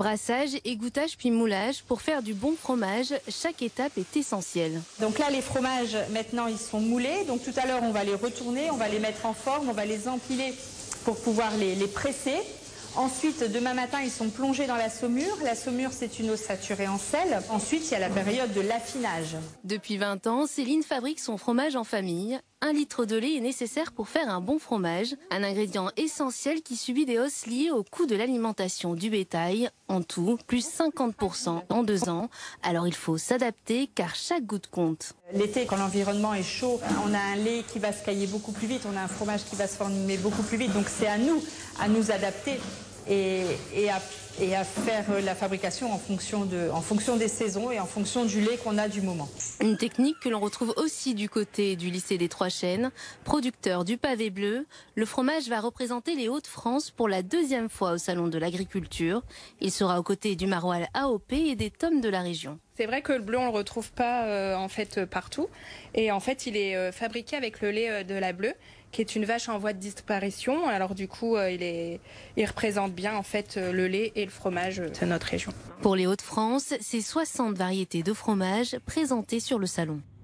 Brassage, égouttage puis moulage. Pour faire du bon fromage, chaque étape est essentielle. Donc là, les fromages, maintenant, ils sont moulés. Donc tout à l'heure, on va les retourner, on va les mettre en forme, on va les empiler pour pouvoir les presser. Ensuite, demain matin, ils sont plongés dans la saumure. La saumure, c'est une eau saturée en sel. Ensuite, il y a la période de l'affinage. Depuis 20 ans, Céline fabrique son fromage en famille. 1 litre de lait est nécessaire pour faire un bon fromage, un ingrédient essentiel qui subit des hausses liées au coût de l'alimentation du bétail. En tout, plus 50% en 2 ans. Alors il faut s'adapter car chaque goutte compte. L'été, quand l'environnement est chaud, on a un lait qui va se cailler beaucoup plus vite, on a un fromage qui va se former beaucoup plus vite. Donc c'est à nous adapter et à faire la fabrication en fonction des saisons et en fonction du lait qu'on a du moment. Une technique que l'on retrouve aussi du côté du lycée des Trois Chênes, producteur du pavé bleu. Le fromage va représenter les Hauts-de-France pour la 2e fois au Salon de l'Agriculture. Il sera aux côtés du maroilles AOP et des tomes de la région. C'est vrai que le bleu, on le retrouve pas en fait partout. Et en fait, il est fabriqué avec le lait de la bleue, qui est une vache en voie de disparition. Alors du coup, il représente bien en fait le lait et le fromage de notre région. Pour les Hauts-de-France, c'est 60 variétés de fromages présentées sur le salon.